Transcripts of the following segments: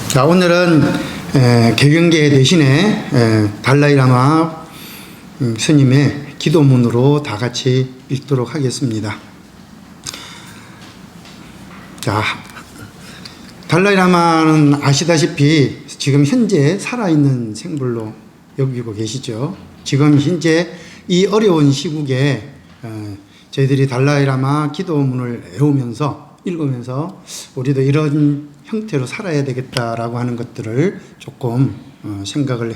자, 오늘은 개경계 대신에 달라이라마 스님의 기도문으로 다 같이 읽도록 하겠습니다. 자, 달라이라마는 아시다시피 지금 현재 살아있는 생불로 여기고 계시죠. 지금 현재 이 어려운 시국에 저희들이 달라이라마 기도문을 외우면서 읽으면서 우리도 이런 형태로 살아야 되겠다라고 하는 것들을 조금 생각을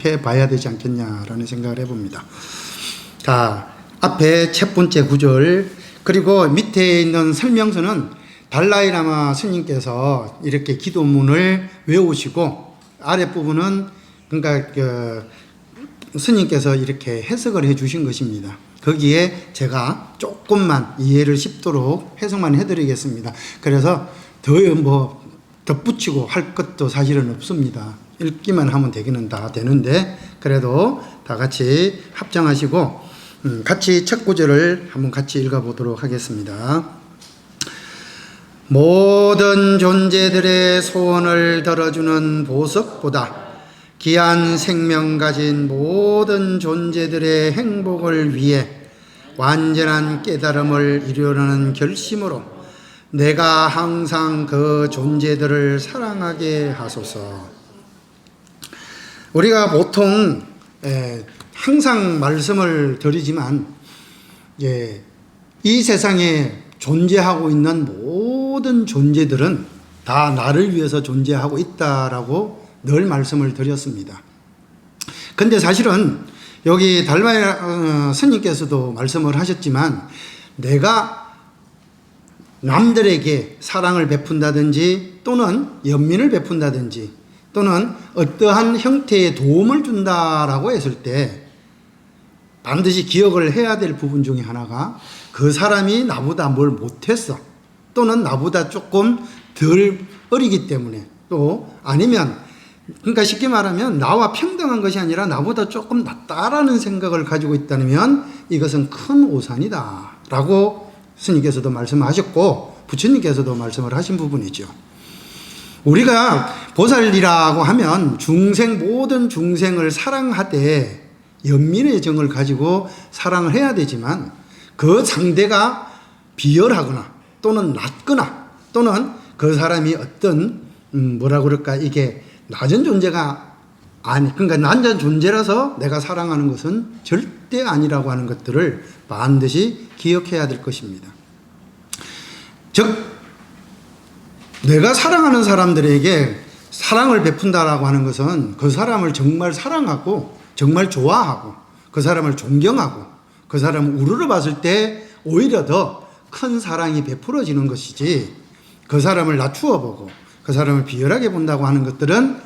해봐야 되지 않겠냐라는 생각을 해봅니다. 자, 앞에 첫 번째 구절 그리고 밑에 있는 설명서는 달라이라마 스님께서 이렇게 기도문을 외우시고 아랫부분은 그러니까 스님께서 이렇게 해석을 해 주신 것입니다. 거기에 제가 조금만 이해를 쉽도록 해석만 해드리겠습니다. 그래서 더 덧붙이고 할 것도 사실은 없습니다. 읽기만 하면 되기는 다 되는데 그래도 다 같이 합장하시고 같이 첫 구절을 한번 같이 읽어보도록 하겠습니다. 모든 존재들의 소원을 들어주는 보석보다 귀한 생명 가진 모든 존재들의 행복을 위해 완전한 깨달음을 이루려는 결심으로 내가 항상 그 존재들을 사랑하게 하소서. 우리가 보통 항상 말씀을 드리지만 이 세상에 존재하고 있는 모든 존재들은 다 나를 위해서 존재하고 있다라고 늘 말씀을 드렸습니다. 근데 사실은 여기 달마이 스님께서도 말씀을 하셨지만 내가 남들에게 사랑을 베푼다든지 또는 연민을 베푼다든지 또는 어떠한 형태의 도움을 준다라고 했을 때 반드시 기억을 해야 될 부분 중에 하나가 그 사람이 나보다 뭘 못했어 또는 나보다 조금 덜 어리기 때문에 또 아니면 그러니까 쉽게 말하면 나와 평등한 것이 아니라 나보다 조금 낫다라는 생각을 가지고 있다면 이것은 큰 오산이다 라고 스님께서도 말씀하셨고 부처님께서도 말씀을 하신 부분이죠. 우리가 보살이라고 하면 모든 중생을 사랑하되 연민의 정을 가지고 사랑을 해야 되지만 그 상대가 비열하거나 또는 낮거나 또는 그 사람이 어떤 이게 낮은 존재가 그러니까 낮은 존재라서 내가 사랑하는 것은 절대 아니라고 하는 것들을 반드시 기억해야 될 것입니다. 즉 내가 사랑하는 사람들에게 사랑을 베푼다라고 하는 것은 그 사람을 정말 사랑하고 정말 좋아하고 그 사람을 존경하고 그 사람을 우러러 봤을 때 오히려 더 큰 사랑이 베풀어지는 것이지 그 사람을 낮추어 보고 그 사람을 비열하게 본다고 하는 것들은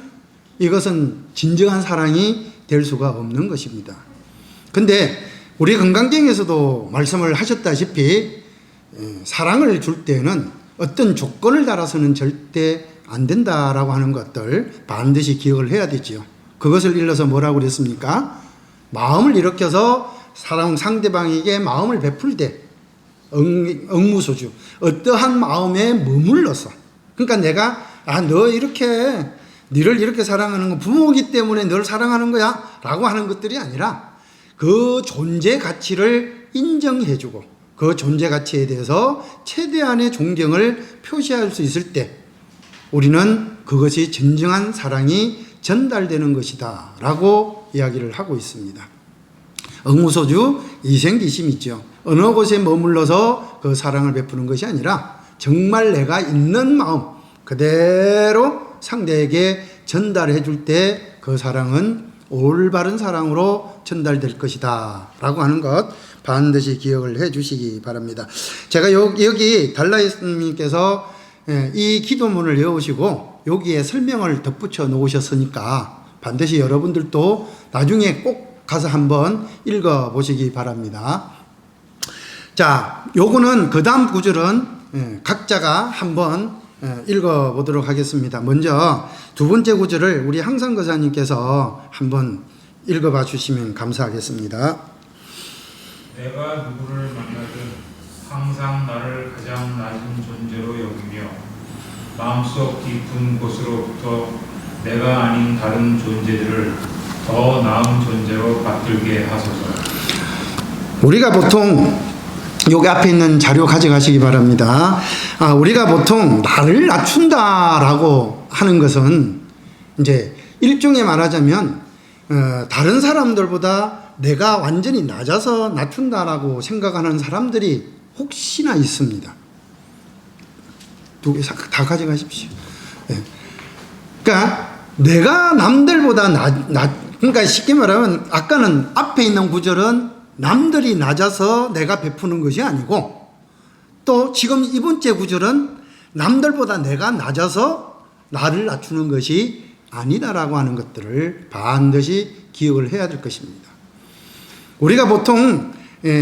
이것은 진정한 사랑이 될 수가 없는 것입니다. 근데 우리 건강경에서도 말씀을 하셨다시피 사랑을 줄 때는 어떤 조건을 달아서는 절대 안 된다라고 하는 것들 반드시 기억을 해야 되지요. 그것을 일러서 뭐라고 그랬습니까? 마음을 일으켜서 상대방에게 마음을 베풀 때 응무소주 어떠한 마음에 머물러서 그러니까 내가 너를 이렇게 사랑하는 건 부모이기 때문에 널 사랑하는 거야 라고 하는 것들이 아니라 그 존재 가치를 인정해주고 그 존재 가치에 대해서 최대한의 존경을 표시할 수 있을 때 우리는 그것이 진정한 사랑이 전달되는 것이다 라고 이야기를 하고 있습니다. 응무소주 이생기심 있죠. 어느 곳에 머물러서 그 사랑을 베푸는 것이 아니라 정말 내가 있는 마음 그대로 상대에게 전달해 줄 때 그 사랑은 올바른 사랑으로 전달될 것이다 라고 하는 것 반드시 기억을 해 주시기 바랍니다. 제가 여기 달라이 스님께서 이 기도문을 외우시고 여기에 설명을 덧붙여 놓으셨으니까 반드시 여러분들도 나중에 꼭 가서 한번 읽어 보시기 바랍니다. 자, 요거는 그 다음 구절은 각자가 한번 읽어보도록 하겠습니다. 먼저 두 번째 구절을 우리 항상거사님께서 한번 읽어봐 주시면 감사하겠습니다. 내가 누구를 만나든 항상 나를 가장 낮은 존재로 여기며 마음속 깊은 곳으로부터 내가 아닌 다른 존재들을 더 나은 존재로 받들게 하소서. 우리가 보통 여기 앞에 있는 자료 가져가시기 바랍니다. 우리가 보통 나를 낮춘다라고 하는 것은 이제 일종의 말하자면 다른 사람들보다 내가 완전히 낮아서 낮춘다라고 생각하는 사람들이 혹시나 있습니다. 두 개 다 가져가십시오. 그러니까 내가 남들보다 그러니까 쉽게 말하면 아까는 앞에 있는 구절은 남들이 낮아서 내가 베푸는 것이 아니고, 또 지금 이번째 구절은 남들보다 내가 낮아서 나를 낮추는 것이 아니다라고 하는 것들을 반드시 기억을 해야 될 것입니다. 우리가 보통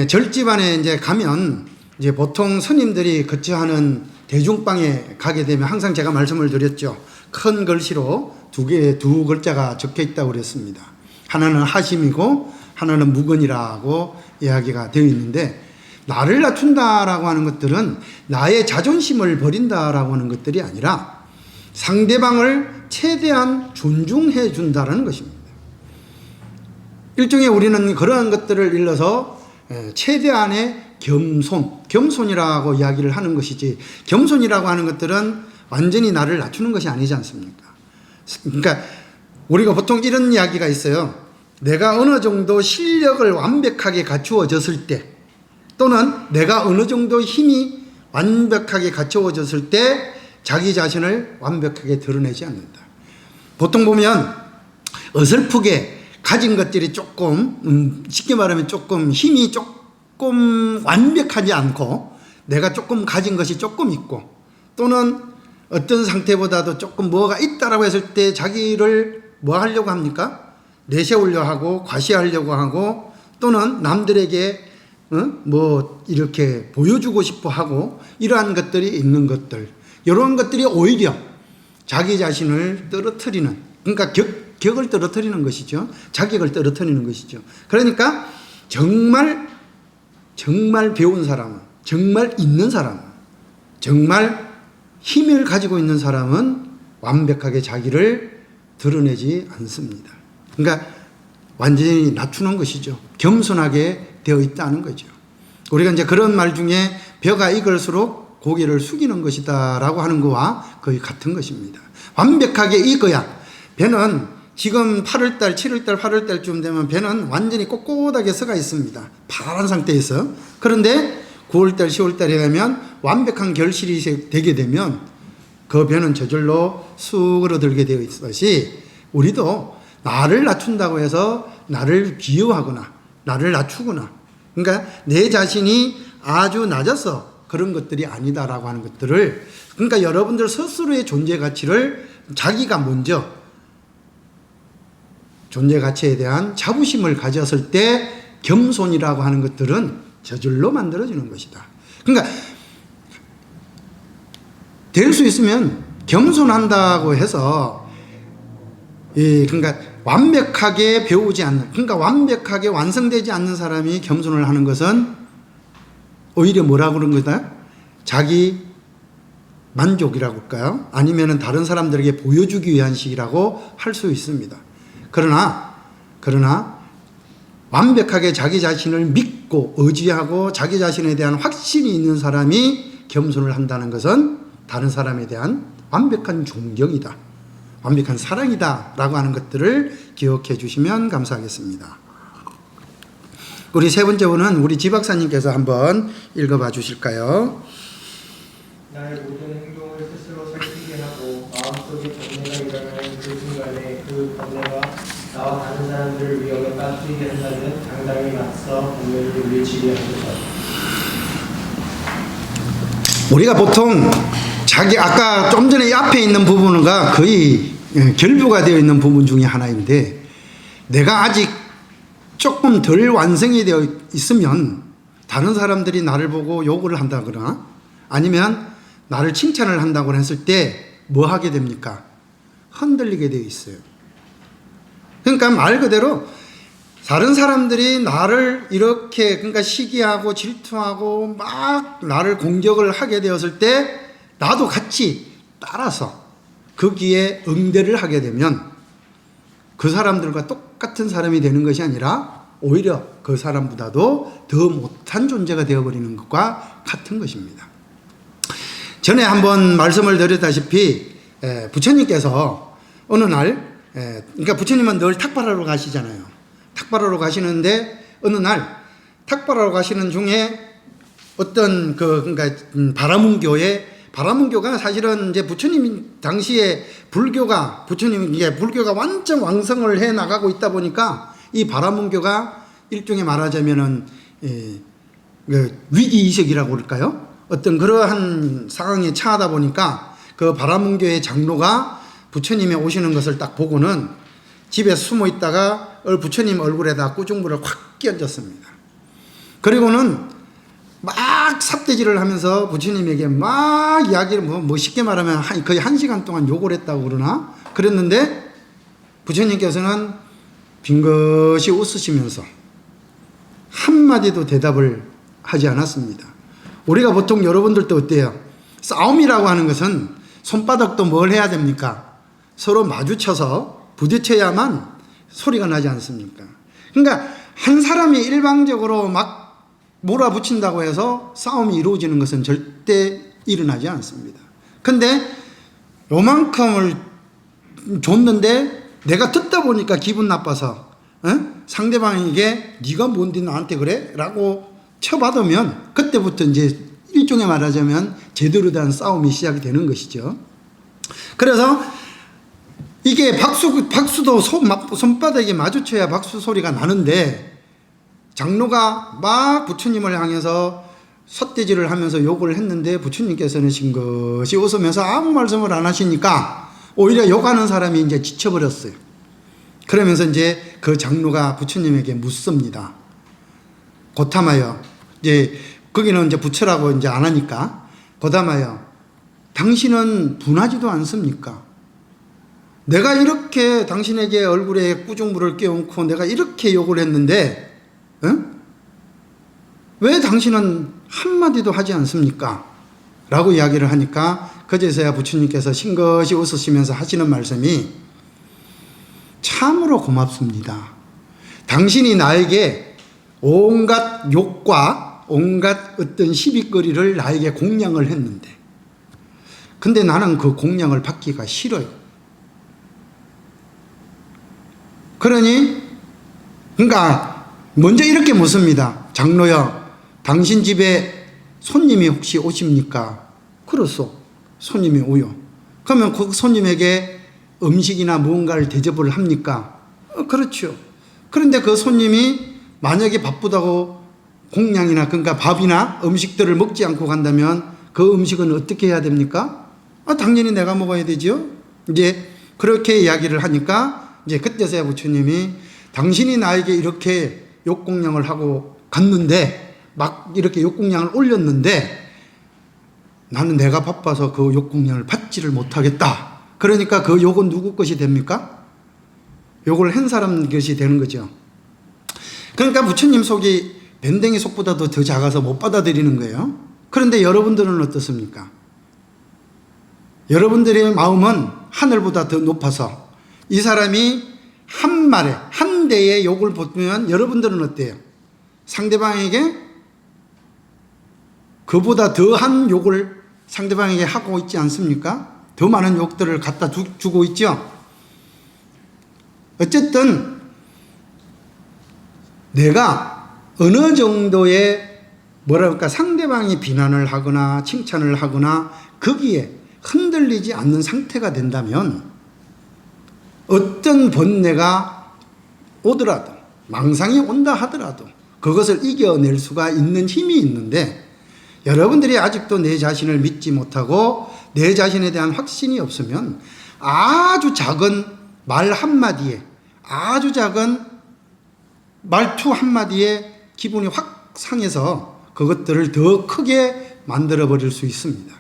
절집안에 이제 가면 이제 보통 스님들이 거처하는 대중방에 가게 되면 항상 제가 말씀을 드렸죠. 큰 글씨로 두 글자가 적혀 있다고 그랬습니다. 하나는 하심이고 하나는 무건이라고 이야기가 되어 있는데, 나를 낮춘다라고 하는 것들은 나의 자존심을 버린다라고 하는 것들이 아니라 상대방을 최대한 존중해 준다라는 것입니다. 일종의 우리는 그러한 것들을 일러서 최대한의 겸손이라고 이야기를 하는 것이지, 겸손이라고 하는 것들은 완전히 나를 낮추는 것이 아니지 않습니까? 그러니까 우리가 보통 이런 이야기가 있어요. 내가 어느 정도 실력을 완벽하게 갖추어졌을 때, 또는 내가 어느 정도 힘이 완벽하게 갖추어졌을 때 자기 자신을 완벽하게 드러내지 않는다. 보통 보면 어설프게 가진 것들이 조금 쉽게 말하면 조금 힘이 조금 완벽하지 않고 내가 조금 가진 것이 조금 있고, 또는 어떤 상태보다도 조금 뭐가 있다라고 했을 때 자기를 뭐 하려고 합니까? 내세우려 하고 과시하려고 하고, 또는 남들에게 뭐 이렇게 보여주고 싶어 하고, 이러한 것들이 있는 것들, 이런 것들이 오히려 자기 자신을 떨어뜨리는, 그러니까 격을 떨어뜨리는 것이죠. 자격을 떨어뜨리는 것이죠. 그러니까 정말 배운 사람은, 정말 있는 사람은, 정말 힘을 가지고 있는 사람은 완벽하게 자기를 드러내지 않습니다. 그러니까 완전히 낮추는 것이죠. 겸손하게 되어 있다는 거죠. 우리가 이제 그런 말 중에 벼가 익을수록 고개를 숙이는 것이다 라고 하는 것과 거의 같은 것입니다. 완벽하게 익어야, 배는 지금 8월달, 7월달, 8월달쯤 되면 배는 완전히 꼿꼿하게 서가 있습니다. 파란 상태에서. 그런데 9월달, 10월달에 되면 완벽한 결실이 되게 되면 그 배는 저절로 수그러들게 되어 있듯이, 우리도 나를 낮춘다고 해서 나를 비유하거나 나를 낮추거나, 그러니까 내 자신이 아주 낮아서 그런 것들이 아니다라고 하는 것들을, 그러니까 여러분들 스스로의 존재 가치를 자기가 먼저 존재 가치에 대한 자부심을 가졌을 때 겸손이라고 하는 것들은 저절로 만들어지는 것이다. 그러니까 될 수 있으면 겸손한다고 해서 그러니까 완벽하게 배우지 않는, 그러니까 완벽하게 완성되지 않는 사람이 겸손을 하는 것은 오히려 뭐라고 그런 거다? 자기 만족이라고 할까요? 아니면은 다른 사람들에게 보여주기 위한 식이라고 할 수 있습니다. 그러나 완벽하게 자기 자신을 믿고 의지하고 자기 자신에 대한 확신이 있는 사람이 겸손을 한다는 것은 다른 사람에 대한 완벽한 존경이다, 완벽한 사랑이다 라고 하는 것들을 기억해 주시면 감사하겠습니다. 우리 세 번째 분은 우리 지 박사님께서 한번 읽어봐 주실까요? 나의 모든 행동을 스스로 살피게 하고 마음속에 번뇌가 일어나는 그 순간에 그 번뇌가 나와 다른 사람들을 위험에 빠뜨리게 한다면 당당히 맞서 번뇌를 물리치게 하소서. 우리가 보통 아까 좀 전에 앞에 있는 부분과 거의 결부가 되어 있는 부분 중에 하나인데, 내가 아직 조금 덜 완성이 되어 있으면 다른 사람들이 나를 보고 욕을 한다거나, 아니면 나를 칭찬을 한다고 했을 때 뭐 하게 됩니까? 흔들리게 되어 있어요. 그러니까 말 그대로 다른 사람들이 나를 이렇게 그러니까 시기하고 질투하고 막 나를 공격을 하게 되었을 때 나도 같이 따라서 거기에 응대를 하게 되면 그 사람들과 똑같은 사람이 되는 것이 아니라 오히려 그 사람보다도 더 못한 존재가 되어버리는 것과 같은 것입니다. 전에 한번 말씀을 드렸다시피 부처님께서 어느 날 그러니까 부처님은 늘 탁발하러 가시잖아요. 탁발하러 가시는데 어느 날 탁발하러 가시는 중에 어떤 그러니까 바라문교가 사실은 이제 부처님 당시에 불교가 완전 왕성을 해 나가고 있다 보니까 이 바라문교가 일종의 말하자면은 위기 의식이라고 그럴까요? 어떤 그러한 상황에 처하다 보니까 그 바라문교의 장로가 부처님이 오시는 것을 딱 보고는 집에 숨어 있다가 부처님 얼굴에다 꾸중불을 확 끼얹었습니다. 그리고는 막 삿대질을 하면서 부처님에게 막 이야기를 뭐 쉽게 말하면 거의 1시간 동안 욕을 했다고 그러나 그랬는데 부처님께서는 빙긋이 웃으시면서 한마디도 대답을 하지 않았습니다. 우리가 보통 여러분들도 어때요? 싸움이라고 하는 것은 손바닥도 뭘 해야 됩니까? 서로 마주쳐서 부딪혀야만 소리가 나지 않습니까? 그러니까 한 사람이 일방적으로 막 몰아붙인다고 해서 싸움이 이루어지는 것은 절대 일어나지 않습니다. 근데 요만큼을 줬는데 내가 듣다 보니까 기분 나빠서 상대방에게 네가 뭔데 나한테 그래? 라고 쳐받으면 그때부터 이제 일종의 말하자면 제대로 된 싸움이 시작이 되는 것이죠. 그래서 이게 박수도 손바닥에 마주쳐야 박수 소리가 나는데 장로가 막 부처님을 향해서 삿대질을 하면서 욕을 했는데 부처님께서는 싱긋이 웃으면서 아무 말씀을 안 하시니까 오히려 욕하는 사람이 이제 지쳐버렸어요. 그러면서 이제 그 장로가 부처님에게 묻습니다. 고탐하여 이제 거기는 이제 부처라고 이제 안 하니까 고담하여 당신은 분하지도 않습니까? 내가 이렇게 당신에게 얼굴에 꾸중불을 끼얹고 내가 이렇게 욕을 했는데 왜 당신은 한마디도 하지 않습니까? 라고 이야기를 하니까 그제서야 부처님께서 싱긋이 웃으시면서 하시는 말씀이 참으로 고맙습니다. 당신이 나에게 온갖 욕과 온갖 어떤 시비거리를 나에게 공양을 했는데 근데 나는 그 공양을 받기가 싫어요. 그러니까 먼저 이렇게 묻습니다. 장로여, 당신 집에 손님이 혹시 오십니까? 그렇소. 손님이 오요. 그러면 그 손님에게 음식이나 무언가를 대접을 합니까? 그렇죠. 그런데 그 손님이 만약에 바쁘다고 공양이나 그러니까 밥이나 음식들을 먹지 않고 간다면 그 음식은 어떻게 해야 됩니까? 당연히 내가 먹어야 되죠. 이제 그렇게 이야기를 하니까 이제 그때서야 부처님이 당신이 나에게 이렇게 욕공양을 하고 갔는데 막 이렇게 욕공양을 올렸는데 나는 내가 바빠서 그 욕공양을 받지를 못하겠다. 그러니까 그 욕은 누구 것이 됩니까? 욕을 한 사람 것이 되는 거죠. 그러니까 부처님 속이 밴댕이 속보다도 더 작아서 못 받아들이는 거예요. 그런데 여러분들은 어떻습니까? 여러분들의 마음은 하늘보다 더 높아서 이 사람이 한 말에 한 대의 욕을 보면 여러분들은 어때요? 상대방에게 그보다 더한 욕을 상대방에게 하고 있지 않습니까? 더 많은 욕들을 갖다 주고 있죠. 어쨌든 내가 어느 정도의 뭐랄까 상대방이 비난을 하거나 칭찬을 하거나 거기에 흔들리지 않는 상태가 된다면 어떤 번뇌가 오더라도 망상이 온다 하더라도 그것을 이겨낼 수가 있는 힘이 있는데 여러분들이 아직도 내 자신을 믿지 못하고 내 자신에 대한 확신이 없으면 아주 작은 말 한마디에 아주 작은 말투 한마디에 기분이 확 상해서 그것들을 더 크게 만들어 버릴 수 있습니다.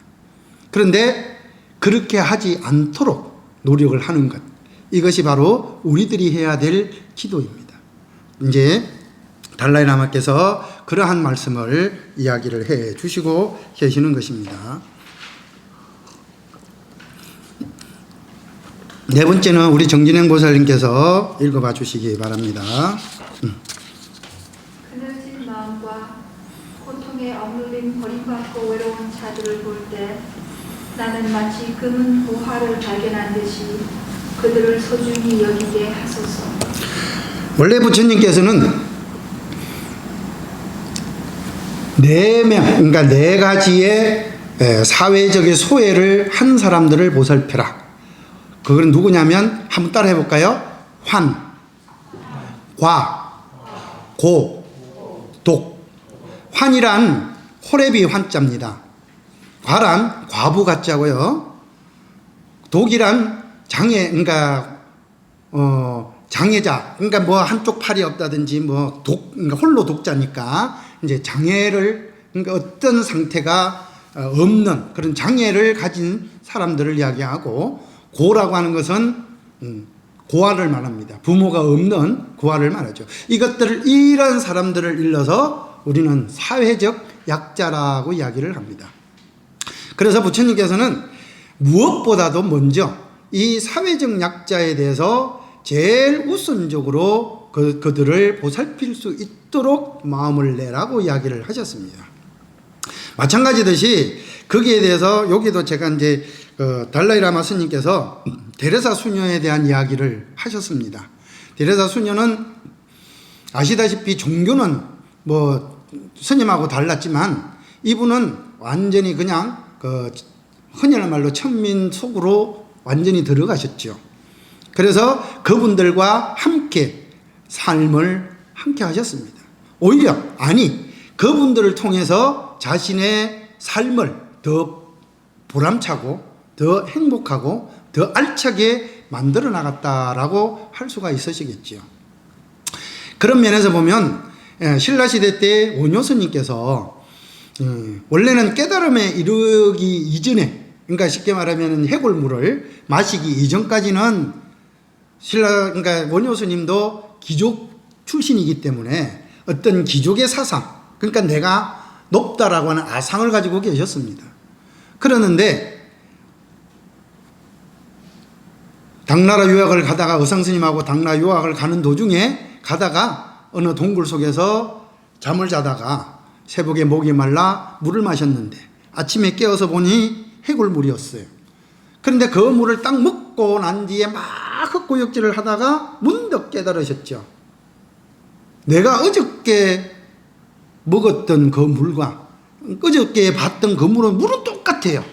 그런데 그렇게 하지 않도록 노력을 하는 것. 이것이 바로 우리들이 해야 될 기도입니다. 이제 달라이라마께서 그러한 말씀을 이야기를 해 주시고 계시는 것입니다. 네 번째는 우리 정진행 보살님께서 읽어봐 주시기 바랍니다. 그늘진 마음과 고통에 억눌린 버림받고 외로운 자들을 볼 때 나는 마치 금은 보화를 발견한 듯이 그들을 소중히 여기게 하소서. 원래 부처님께서는 그러니까 네 가지의 사회적인 소외를 한 사람들을 보살펴라. 그건 누구냐면 한번 따라 해볼까요? 환, 과, 고, 독. 환이란 호래비 환자입니다. 과란 과부 같자고요. 독이란 그러니까 장애자, 그러니까 뭐 한쪽 팔이 없다든지 뭐 그러니까 홀로 독자니까 이제 장애를, 그러니까 어떤 상태가 없는 그런 장애를 가진 사람들을 이야기하고, 고라고 하는 것은 고아를 말합니다. 부모가 없는 고아를 말하죠. 이런 사람들을 일러서 우리는 사회적 약자라고 이야기를 합니다. 그래서 부처님께서는 무엇보다도 먼저 이 사회적 약자에 대해서 제일 우선적으로 그들을 보살필 수 있도록 마음을 내라고 이야기를 하셨습니다. 마찬가지듯이 거기에 대해서 여기도 제가 이제 달라이라마 스님께서 데레사 수녀에 대한 이야기를 하셨습니다. 데레사 수녀는 아시다시피 종교는 뭐 스님하고 달랐지만 이분은 완전히 그냥 흔히는 말로 천민 속으로 완전히 들어가셨죠. 그래서 그분들과 함께 삶을 함께 하셨습니다. 오히려 그분들을 통해서 자신의 삶을 더 보람차고 더 행복하고 더 알차게 만들어 나갔다라고 할 수가 있으시겠죠. 그런 면에서 보면 신라시대 때 원효스님께서 원래는 깨달음에 이르기 이전에, 그러니까 쉽게 말하면 해골물을 마시기 이전까지는 그러니까 원효스님도 귀족 출신이기 때문에 어떤 귀족의 사상, 그러니까 내가 높다라고 하는 아상을 가지고 계셨습니다. 그러는데 당나라 유학을 가다가 의상스님하고 당나라 유학을 가는 도중에 가다가 어느 동굴 속에서 잠을 자다가 새벽에 목이 말라 물을 마셨는데 아침에 깨어서 보니 해골물이었어요. 그런데 그 물을 딱 먹고 난 뒤에 막 헛구역질을 하다가 문득 깨달으셨죠. 내가 어저께 먹었던 그 물과 어저께 봤던 그 물은 똑같아요.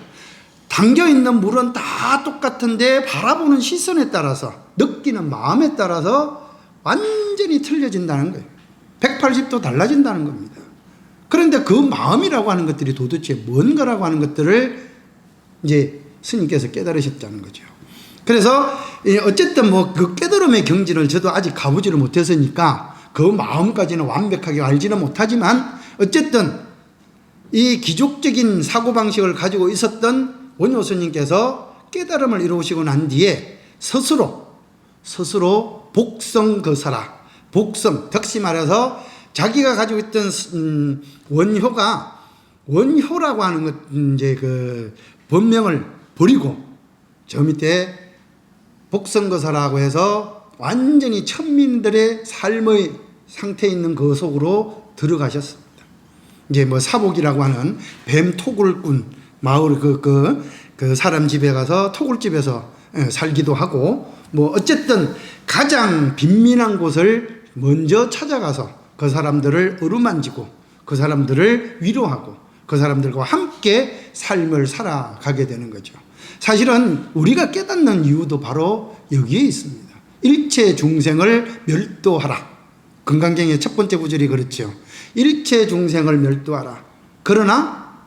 담겨있는 물은 다 똑같은데 바라보는 시선에 따라서, 느끼는 마음에 따라서 완전히 틀려진다는 거예요. 180도 달라진다는 겁니다. 그런데 그 마음이라고 하는 것들이 도대체 뭔가라고 하는 것들을 이제 스님께서 깨달으셨다는 거죠. 그래서 어쨌든 뭐 그 깨달음의 경지를 저도 아직 가보지를 못했으니까 그 마음까지는 완벽하게 알지는 못하지만 어쨌든 이 기족적인 사고방식을 가지고 있었던 원효스님께서 깨달음을 이루시고 난 뒤에 스스로 복성거사라, 덕시 말해서 자기가 가지고 있던 원효라고 하는 것, 이제 그 본명을 버리고 저 밑에 복성거사라고 해서 완전히 천민들의 삶의 상태에 있는 그 속으로 들어가셨습니다. 이제 뭐 사복이라고 하는 뱀 토굴꾼 마을 그 사람 집에 가서 토굴집에서 살기도 하고, 뭐 어쨌든 가장 빈민한 곳을 먼저 찾아가서 그 사람들을 어루만지고 그 사람들을 위로하고 그 사람들과 함께 삶을 살아가게 되는 거죠. 사실은 우리가 깨닫는 이유도 바로 여기에 있습니다. 일체 중생을 멸도하라. 금강경의 첫 번째 구절이 그렇죠. 일체 중생을 멸도하라. 그러나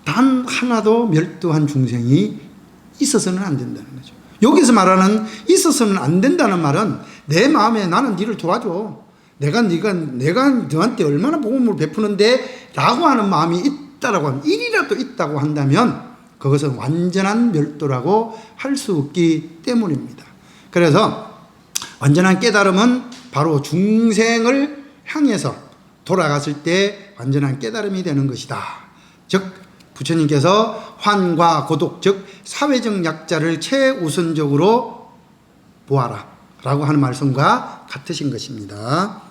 단 하나도 멸도한 중생이 있어서는 안 된다는 거죠. 여기서 말하는 있어서는 안 된다는 말은 내 마음에 나는 니를 도와줘. 내가 너한테 얼마나 복음을 베푸는데 라고 하는 마음이 있다라고 하면 1이라도 있다고 한다면 그것은 완전한 멸도라고 할 수 없기 때문입니다. 그래서 완전한 깨달음은 바로 중생을 향해서 돌아갔을 때 완전한 깨달음이 되는 것이다. 즉 부처님께서 환과 고독, 즉 사회적 약자를 최우선적으로 보아라 라고 하는 말씀과 같으신 것입니다.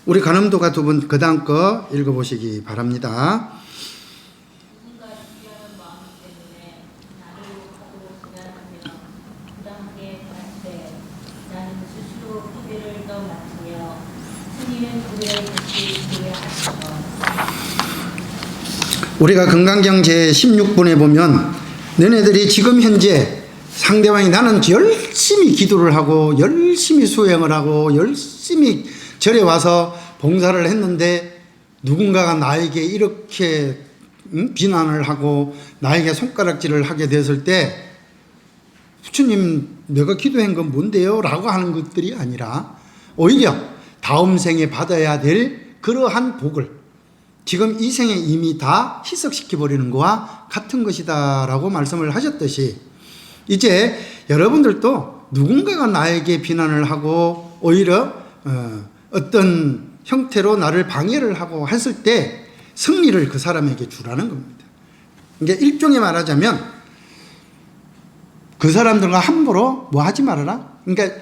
우리 간음도가 두 분 그 다음 거 읽어보시기 바랍니다. 누군가 주의하는 마음 때문에 나를 하고 생각하며 부당하게 할 때 나는 스스로 패배를 더 맡으며 승리는 그의 것이 되게 하시며. 우리가 금강경 제16분에 보면 너네들이 지금 현재 상대방이 나는 열심히 기도를 하고 열심히 수행을 하고 열심히 절에 와서 봉사를 했는데 누군가가 나에게 이렇게 비난을 하고 나에게 손가락질을 하게 됐을 때 부처님 내가 기도한 건 뭔데요? 라고 하는 것들이 아니라 오히려 다음 생에 받아야 될 그러한 복을 지금 이 생에 이미 다 희석시켜버리는 것과 같은 것이다 라고 말씀을 하셨듯이 이제 여러분들도 누군가가 나에게 비난을 하고 오히려 어떤 형태로 나를 방해를 하고 했을 때 승리를 그 사람에게 주라는 겁니다. 그러니까 일종의 말하자면 그 사람들과 함부로 뭐 하지 말아라. 그러니까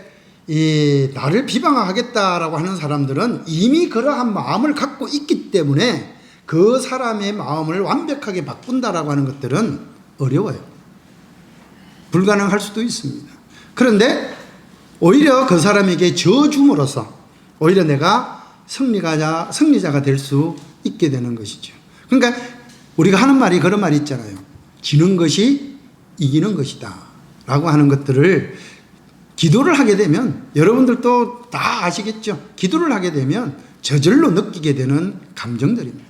이 나를 비방하겠다라고 하는 사람들은 이미 그러한 마음을 갖고 있기 때문에 그 사람의 마음을 완벽하게 바꾼다라고 하는 것들은 어려워요. 불가능할 수도 있습니다. 그런데 오히려 그 사람에게 져줌으로써 오히려 내가 승리자가 될 수 있게 되는 것이죠. 그러니까 우리가 하는 말이 그런 말이 있잖아요. 지는 것이 이기는 것이다 라고 하는 것들을 기도를 하게 되면 여러분들도 다 아시겠죠. 기도를 하게 되면 저절로 느끼게 되는 감정들입니다.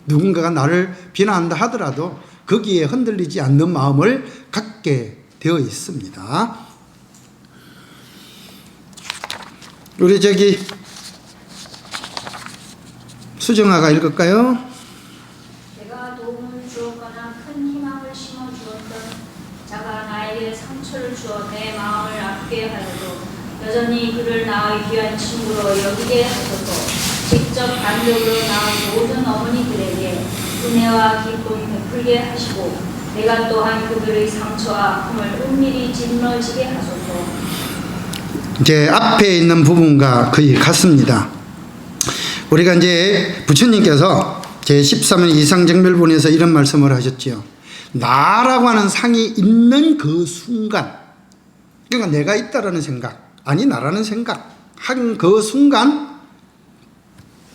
누군가가 나를 비난한다 하더라도 거기에 흔들리지 않는 마음을 갖게 되어 있습니다. 우리 저기 수정아가 읽을까요? 내가 도움을 주었거나 큰 희망을 심어주었던 자가 나에게 상처를 주어 내 마음을 아프게 하여도 여전히 그를 나의 귀한 친구로 여기게 하소서. 직접 단적으로 낳은 모든 어머니들에게 은혜와 기쁨 베풀게 하시고 내가 또한 그들의 상처와 아픔을 은밀히 짊어지게 하소서. 이제 앞에 있는 부분과 거의 같습니다. 우리가 이제 부처님께서 제13일 이상정멸본에서 이런 말씀을 하셨지요. 나라고 하는 상이 있는 그 순간, 그러니까 내가 있다라는 생각, 아니 나라는 생각 한 그 순간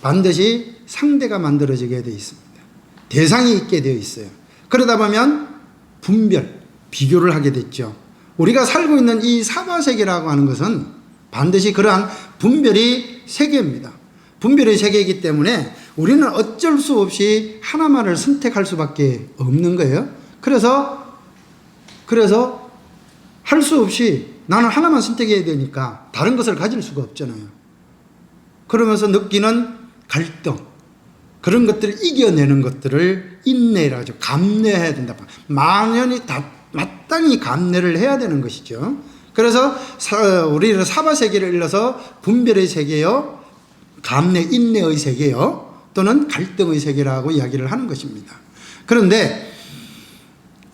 반드시 상대가 만들어지게 되어 있습니다. 대상이 있게 되어 있어요. 그러다 보면 분별, 비교를 하게 됐죠. 우리가 살고 있는 이 사바세계라고 하는 것은 반드시 그러한 분별이 세계입니다. 분별의 세계이기 때문에 우리는 어쩔 수 없이 하나만을 선택할 수밖에 없는 거예요. 그래서 할 수 없이 나는 하나만 선택해야 되니까 다른 것을 가질 수가 없잖아요. 그러면서 느끼는 갈등, 그런 것들을 이겨내는 것들을 인내라 하죠. 감내해야 된다. 만연히 마땅히 감내를 해야 되는 것이죠. 그래서 우리는 사바세계를 일러서 분별의 세계요, 감내, 인내의 세계요, 또는 갈등의 세계라고 이야기를 하는 것입니다. 그런데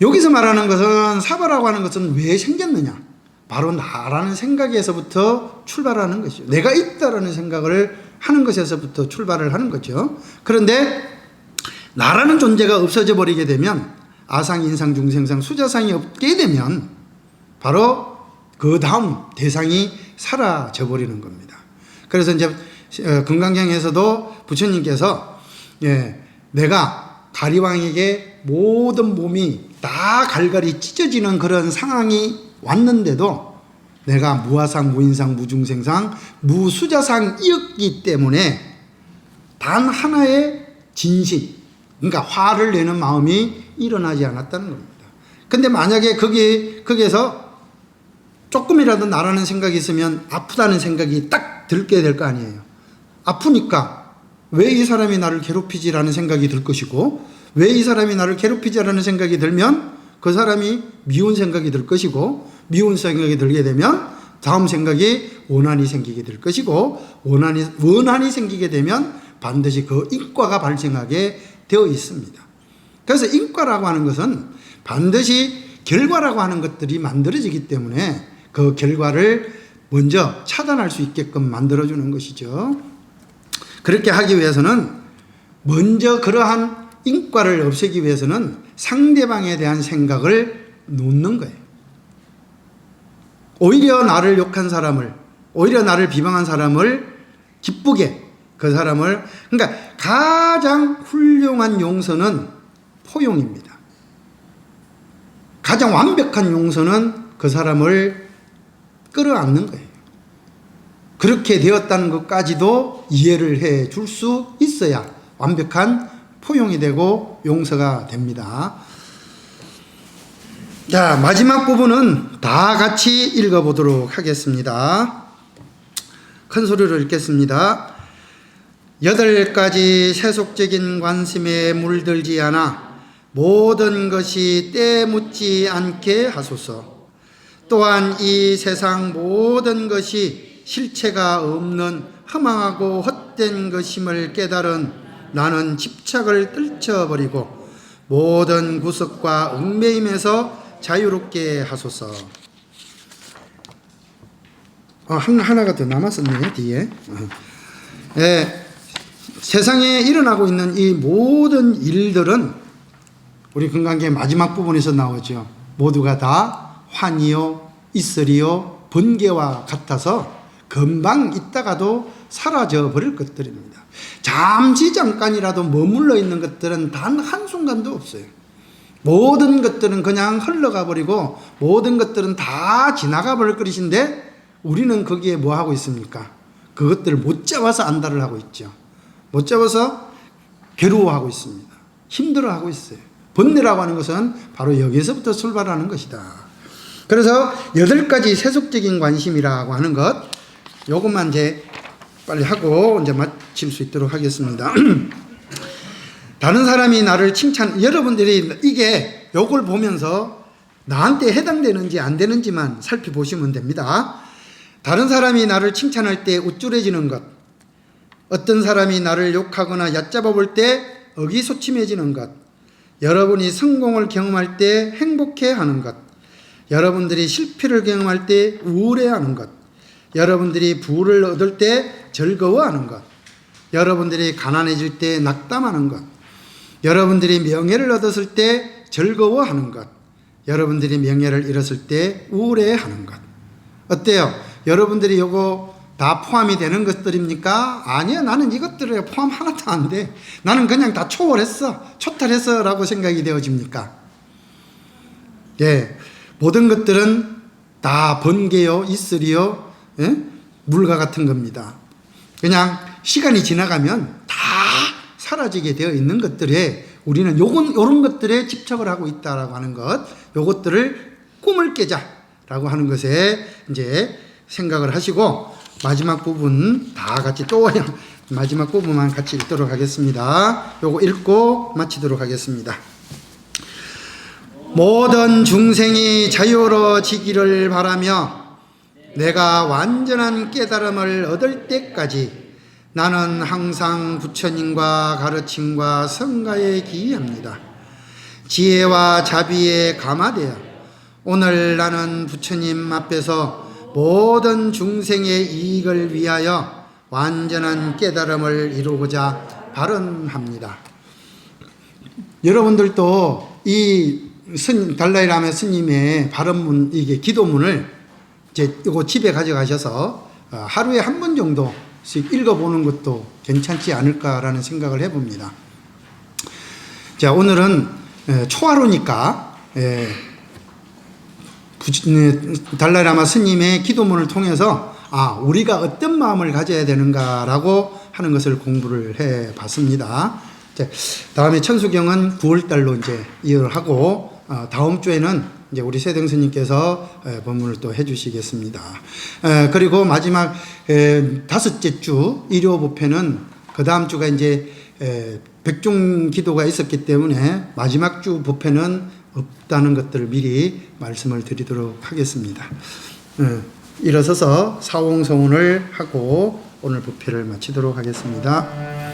여기서 말하는 것은 사바라고 하는 것은 왜 생겼느냐? 바로 나라는 생각에서부터 출발하는 것이죠. 내가 있다라는 생각을 하는 것에서부터 출발을 하는 거죠. 그런데 나라는 존재가 없어져 버리게 되면 아상, 인상, 중생상, 수자상이 없게 되면 바로 그 다음 대상이 사라져 버리는 겁니다. 그래서 이제 금강경에서도 부처님께서 내가 가리왕에게 모든 몸이 다 갈갈이 찢어지는 그런 상황이 왔는데도 내가 무아상, 무인상, 무중생상, 무수자상이었기 때문에 단 하나의 진심, 그러니까 화를 내는 마음이 일어나지 않았다는 겁니다. 근데 만약에 거기에서 조금이라도 나라는 생각이 있으면 아프다는 생각이 딱 들게 될 거 아니에요. 아프니까 왜 이 사람이 나를 괴롭히지라는 생각이 들 것이고, 왜 이 사람이 나를 괴롭히지라는 생각이 들면 그 사람이 미운 생각이 들 것이고, 미운 생각이 들게 되면 다음 생각이 원한이 생기게 될 것이고, 원한이 생기게 되면 반드시 그 인과가 발생하게 되어 있습니다. 그래서 인과라고 하는 것은 반드시 결과라고 하는 것들이 만들어지기 때문에 그 결과를 먼저 차단할 수 있게끔 만들어주는 것이죠. 그렇게 하기 위해서는 먼저 그러한 인과를 없애기 위해서는 상대방에 대한 생각을 놓는 거예요. 오히려 나를 욕한 사람을, 오히려 나를 비방한 사람을 기쁘게, 그 사람을, 그러니까 가장 훌륭한 용서는 포용입니다. 가장 완벽한 용서는 그 사람을 끌어안는 거예요. 그렇게 되었다는 것까지도 이해를 해 줄 수 있어야 완벽한 포용이 되고 용서가 됩니다. 자, 마지막 부분은 다 같이 읽어보도록 하겠습니다. 큰 소리로 읽겠습니다. 8가지 세속적인 관심에 물들지 않아 모든 것이 때 묻지 않게 하소서. 또한 이 세상 모든 것이 실체가 없는 허망하고 헛된 것임을 깨달은 나는 집착을 떨쳐버리고 모든 구석과 얽매임에서 자유롭게 하소서. 하나가 더 남았었네요, 뒤에. 세상에 일어나고 있는 이 모든 일들은 우리 금강계 마지막 부분에서 나오죠. 모두가 다 환이요, 이슬이요, 번개와 같아서 금방 있다가도 사라져 버릴 것들입니다. 잠깐이라도 머물러 있는 것들은 단 한순간도 없어요. 모든 것들은 그냥 흘러가 버리고 모든 것들은 다 지나가 버릴 것인데 우리는 거기에 뭐 하고 있습니까? 그것들을 못 잡아서 안달을 하고 있죠. 못 잡아서 괴로워하고 있습니다. 힘들어하고 있어요. 번뇌라고 하는 것은 바로 여기서부터 출발하는 것이다. 그래서 8가지 세속적인 관심이라고 하는 것, 요것만 이제 빨리 하고 이제 마칠 수 있도록 하겠습니다. 다른 사람이 나를 여러분들이 이게 요걸 보면서 나한테 해당되는지 안 되는지만 살펴보시면 됩니다. 다른 사람이 나를 칭찬할 때 우쭐해지는 것, 어떤 사람이 나를 욕하거나 얕잡아 볼 때 의기소침해지는 것, 여러분이 성공을 경험할 때 행복해하는 것, 여러분들이 실패를 경험할 때 우울해하는 것, 여러분들이 부를 얻을 때 즐거워하는 것, 여러분들이 가난해질 때 낙담하는 것, 여러분들이 명예를 얻었을 때 즐거워하는 것, 여러분들이 명예를 잃었을 때 우울해하는 것. 어때요? 여러분들이 요거 다 포함이 되는 것들입니까? 아니요, 나는 이것들에 포함 하나도 안 돼. 나는 그냥 다 초탈했어 라고 생각이 되어집니까? 예, 모든 것들은 다 번개요, 이슬이요, 예? 물과 같은 겁니다. 그냥 시간이 지나가면 다 사라지게 되어 있는 것들에 우리는 요런 것들에 집착을 하고 있다라고 하는 것, 요것들을 꿈을 깨자라고 하는 것에 이제 생각을 하시고, 마지막 부분 다 같이 또 마지막 부분만 같이 읽도록 하겠습니다. 요거 읽고 마치도록 하겠습니다. 모든 중생이 자유로워지기를 바라며 내가 완전한 깨달음을 얻을 때까지 나는 항상 부처님과 가르침과 성가에 기이합니다. 지혜와 자비에 감화되어 오늘 나는 부처님 앞에서 모든 중생의 이익을 위하여 완전한 깨달음을 이루고자 발언합니다. 여러분들도 이 달라이라마 스님의 발언문, 이게 기도문을 이제 이거 집에 가져가셔서 하루에 한 번 정도씩 읽어보는 것도 괜찮지 않을까라는 생각을 해봅니다. 자, 오늘은 초하루니까 달라이라마 스님의 기도문을 통해서 우리가 어떤 마음을 가져야 되는가라고 하는 것을 공부를 해 봤습니다. 다음에 천수경은 9월달로 이제 이어를 하고, 다음 주에는 이제 우리 세등 스님께서 법문을 또 해주시겠습니다. 그리고 마지막 5째 주 일요법회는 그 다음 주가 이제 백중 기도가 있었기 때문에 마지막 주 부패는 없다는 것들을 미리 말씀을 드리도록 하겠습니다. 일어서서 사홍성운을 하고 오늘 부패를 마치도록 하겠습니다.